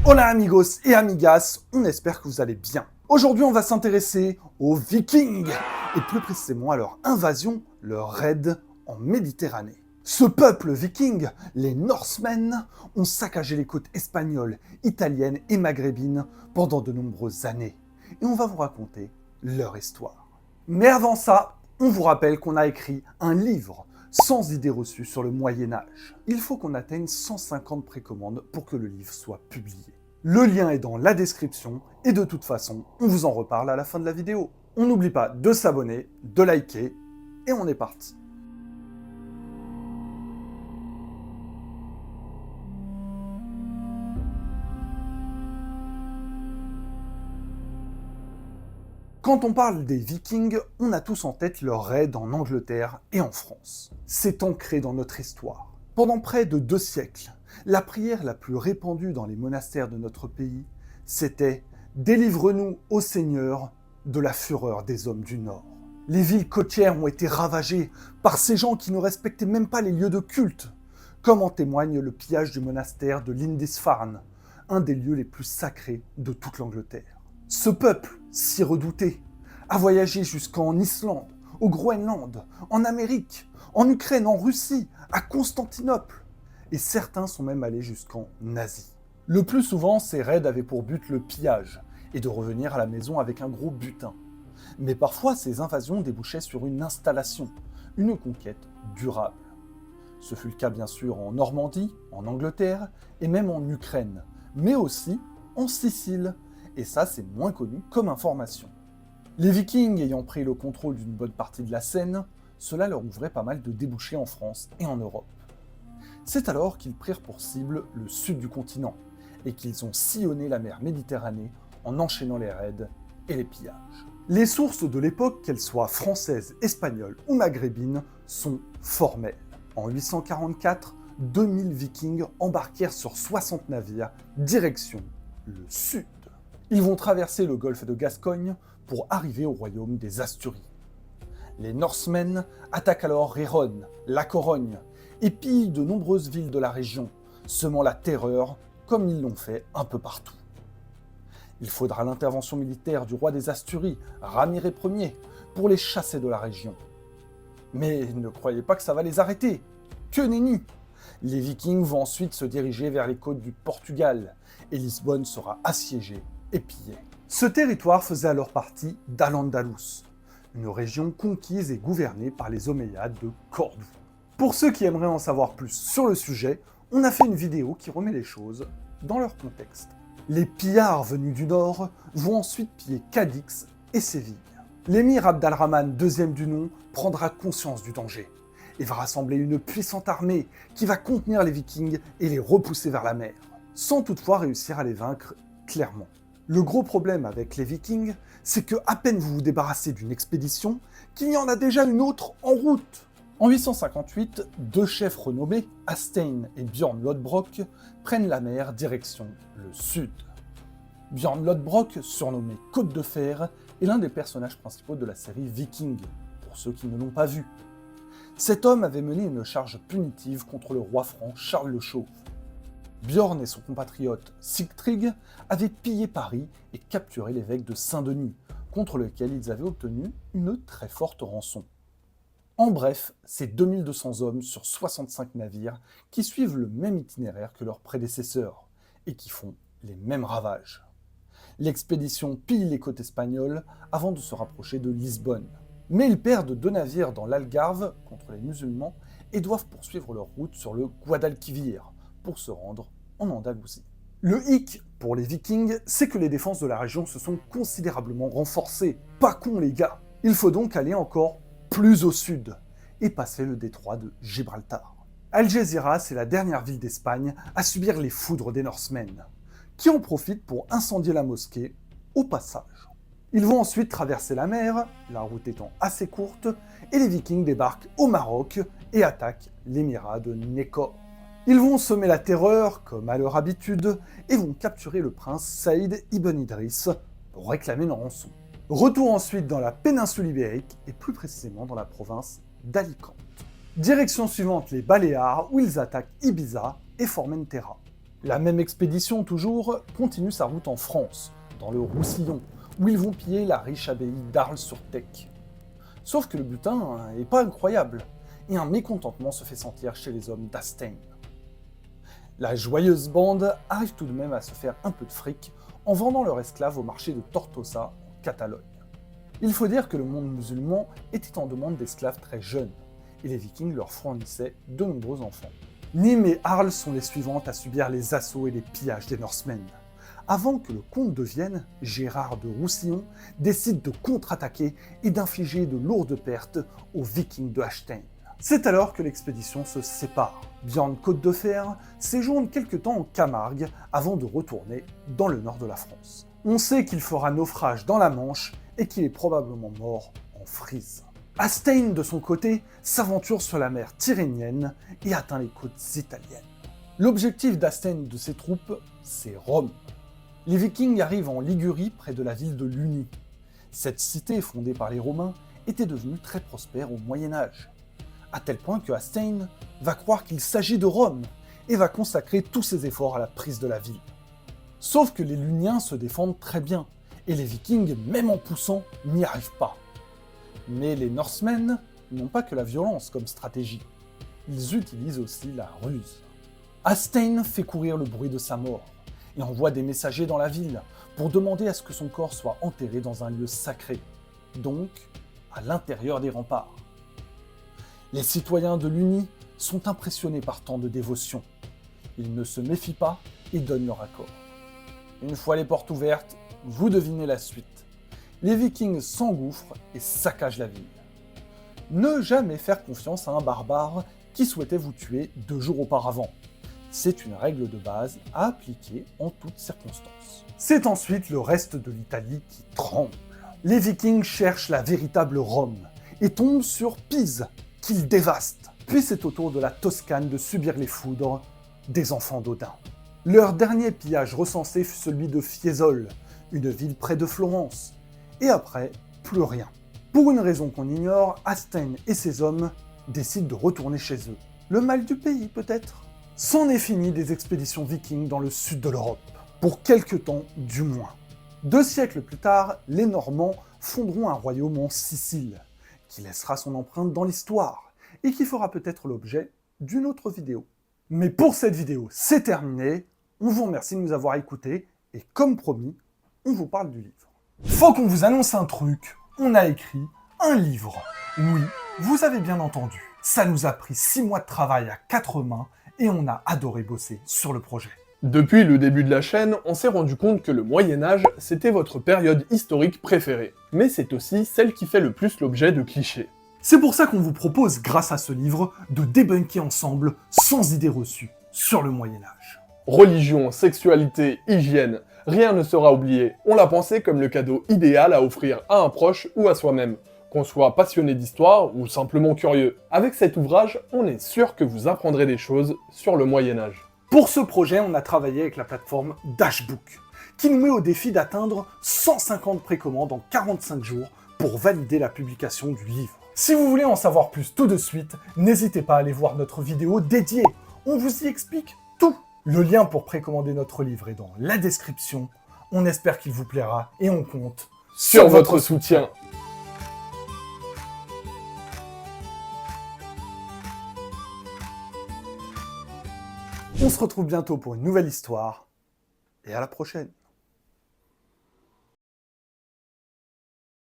Hola amigos et amigas, on espère que vous allez bien. Aujourd'hui on va s'intéresser aux Vikings, et plus précisément à leur invasion, leur raid en Méditerranée. Ce peuple viking, les Norsemen, ont saccagé les côtes espagnoles, italiennes et maghrébines pendant de nombreuses années. Et on va vous raconter leur histoire. Mais avant ça, on vous rappelle qu'on a écrit un livre sans idées reçues sur le Moyen-Âge. Il faut qu'on atteigne 150 précommandes pour que le livre soit publié. Le lien est dans la description et de toute façon, on vous en reparle à la fin de la vidéo. On n'oublie pas de s'abonner, de liker et on est parti. Quand on parle des Vikings, on a tous en tête leur raid en Angleterre et en France. C'est ancré dans notre histoire. Pendant près de 2 siècles, la prière la plus répandue dans les monastères de notre pays, c'était « Délivre-nous, ô Seigneur, de la fureur des hommes du Nord ». Les villes côtières ont été ravagées par ces gens qui ne respectaient même pas les lieux de culte, comme en témoigne le pillage du monastère de Lindisfarne, un des lieux les plus sacrés de toute l'Angleterre. Ce peuple, si redouté, a voyagé jusqu'en Islande, au Groenland, en Amérique, en Ukraine, en Russie, à Constantinople. Et certains sont même allés jusqu'en Asie. Le plus souvent, ces raids avaient pour but le pillage et de revenir à la maison avec un gros butin. Mais parfois, ces invasions débouchaient sur une installation, une conquête durable. Ce fut le cas bien sûr en Normandie, en Angleterre et même en Ukraine, mais aussi en Sicile. Et ça, c'est moins connu comme information. Les Vikings ayant pris le contrôle d'une bonne partie de la Seine, cela leur ouvrait pas mal de débouchés en France et en Europe. C'est alors qu'ils prirent pour cible le sud du continent, et qu'ils ont sillonné la mer Méditerranée en enchaînant les raids et les pillages. Les sources de l'époque, qu'elles soient françaises, espagnoles ou maghrébines, sont formelles. En 844, 2000 Vikings embarquèrent sur 60 navires, direction le sud. Ils vont traverser le golfe de Gascogne pour arriver au royaume des Asturies. Les Norsemen attaquent alors Rérone, la Corogne, et pillent de nombreuses villes de la région, semant la terreur comme ils l'ont fait un peu partout. Il faudra l'intervention militaire du roi des Asturies, Ramiré Ier, pour les chasser de la région. Mais ne croyez pas que ça va les arrêter. Que nenni! Les Vikings vont ensuite se diriger vers les côtes du Portugal, et Lisbonne sera assiégée et pillée. Ce territoire faisait alors partie d'Al-Andalus, une région conquise et gouvernée par les Omeyyades de Cordoue. Pour ceux qui aimeraient en savoir plus sur le sujet, on a fait une vidéo qui remet les choses dans leur contexte. Les pillards venus du nord vont ensuite piller Cadix et Séville. L'émir Abd al-Rahman II du nom prendra conscience du danger et va rassembler une puissante armée qui va contenir les Vikings et les repousser vers la mer, sans toutefois réussir à les vaincre clairement. Le gros problème avec les Vikings, c'est que à peine vous vous débarrassez d'une expédition, qu'il y en a déjà une autre en route. En 858, 2 chefs renommés, Hastein et Bjorn Lodbrok, prennent la mer direction le sud. Bjorn Lodbrok, surnommé Côte de Fer, est l'un des personnages principaux de la série Viking, pour ceux qui ne l'ont pas vu. Cet homme avait mené une charge punitive contre le roi franc Charles le Chauve. Bjorn et son compatriote Sigtryg avaient pillé Paris et capturé l'évêque de Saint-Denis, contre lequel ils avaient obtenu une très forte rançon. En bref, c'est 2200 hommes sur 65 navires qui suivent le même itinéraire que leurs prédécesseurs et qui font les mêmes ravages. L'expédition pille les côtes espagnoles avant de se rapprocher de Lisbonne. Mais ils perdent 2 navires dans l'Algarve contre les musulmans et doivent poursuivre leur route sur le Guadalquivir pour se rendre en Andalousie. Le hic pour les Vikings, c'est que les défenses de la région se sont considérablement renforcées. Pas con les gars! Il faut donc aller encore plus au sud et passer le détroit de Gibraltar. Algésiras est la dernière ville d'Espagne à subir les foudres des Norsemen, qui en profitent pour incendier la mosquée au passage. Ils vont ensuite traverser la mer, la route étant assez courte, et les Vikings débarquent au Maroc et attaquent l'émirat de Nékor. Ils vont semer la terreur, comme à leur habitude, et vont capturer le prince Saïd ibn Idriss pour réclamer une rançon. Retour ensuite dans la péninsule ibérique, et plus précisément dans la province d'Alicante. Direction suivante les Baléares, où ils attaquent Ibiza et Formentera. La même expédition, toujours, continue sa route en France, dans le Roussillon, où ils vont piller la riche abbaye d'Arles-sur-Tech. Sauf que le butin est pas incroyable, et un mécontentement se fait sentir chez les hommes d'Astaing. La joyeuse bande arrive tout de même à se faire un peu de fric en vendant leurs esclaves au marché de Tortosa, en Catalogne. Il faut dire que le monde musulman était en demande d'esclaves très jeunes, et les Vikings leur fournissaient de nombreux enfants. Nîmes et Arles sont les suivantes à subir les assauts et les pillages des Norsemen, avant que le comte de Vienne, Gérard de Roussillon, décide de contre-attaquer et d'infliger de lourdes pertes aux Vikings de Hastein. C'est alors que l'expédition se sépare. Bjorn Côte-de-Fer séjourne quelque temps en Camargue avant de retourner dans le nord de la France. On sait qu'il fera naufrage dans la Manche et qu'il est probablement mort en Frise. Hastein, de son côté, s'aventure sur la mer Tyrrhénienne et atteint les côtes italiennes. L'objectif d'Hastein et de ses troupes, c'est Rome. Les Vikings arrivent en Ligurie, près de la ville de Luni. Cette cité, fondée par les Romains, était devenue très prospère au Moyen-Âge, à tel point que Hastein va croire qu'il s'agit de Rome et va consacrer tous ses efforts à la prise de la ville. Sauf que les Luniens se défendent très bien, et les Vikings, même en poussant, n'y arrivent pas. Mais les Norsemen n'ont pas que la violence comme stratégie, ils utilisent aussi la ruse. Hastein fait courir le bruit de sa mort, et envoie des messagers dans la ville pour demander à ce que son corps soit enterré dans un lieu sacré, donc à l'intérieur des remparts. Les citoyens de Luni sont impressionnés par tant de dévotion. Ils ne se méfient pas et donnent leur accord. Une fois les portes ouvertes, vous devinez la suite. Les Vikings s'engouffrent et saccagent la ville. Ne jamais faire confiance à un barbare qui souhaitait vous tuer 2 jours auparavant. C'est une règle de base à appliquer en toutes circonstances. C'est ensuite le reste de l'Italie qui tremble. Les Vikings cherchent la véritable Rome et tombent sur Pise, qu'ils dévastent. Puis c'est au tour de la Toscane de subir les foudres des enfants d'Odin. Leur dernier pillage recensé fut celui de Fiesole, une ville près de Florence. Et après, plus rien. Pour une raison qu'on ignore, Hastein et ses hommes décident de retourner chez eux. Le mal du pays, peut-être ? C'en est fini des expéditions vikings dans le sud de l'Europe. Pour quelque temps, du moins. 2 siècles plus tard, les Normands fonderont un royaume en Sicile, qui laissera son empreinte dans l'histoire, et qui fera peut-être l'objet d'une autre vidéo. Mais pour cette vidéo, c'est terminé. On vous remercie de nous avoir écoutés, et comme promis, on vous parle du livre. Faut qu'on vous annonce un truc, on a écrit un livre. Oui, vous avez bien entendu. Ça nous a pris 6 mois de travail à 4 mains, et on a adoré bosser sur le projet. Depuis le début de la chaîne, on s'est rendu compte que le Moyen-Âge, c'était votre période historique préférée. Mais c'est aussi celle qui fait le plus l'objet de clichés. C'est pour ça qu'on vous propose, grâce à ce livre, de débunker ensemble, sans idées reçues, sur le Moyen-Âge. Religion, sexualité, hygiène, rien ne sera oublié. On l'a pensé comme le cadeau idéal à offrir à un proche ou à soi-même, qu'on soit passionné d'histoire ou simplement curieux. Avec cet ouvrage, on est sûr que vous apprendrez des choses sur le Moyen-Âge. Pour ce projet, on a travaillé avec la plateforme Dashbook, qui nous met au défi d'atteindre 150 précommandes en 45 jours pour valider la publication du livre. Si vous voulez en savoir plus tout de suite, n'hésitez pas à aller voir notre vidéo dédiée. On vous y explique tout. Le lien pour précommander notre livre est dans la description. On espère qu'il vous plaira et on compte Sur votre soutien. On se retrouve bientôt pour une nouvelle histoire et à la prochaine.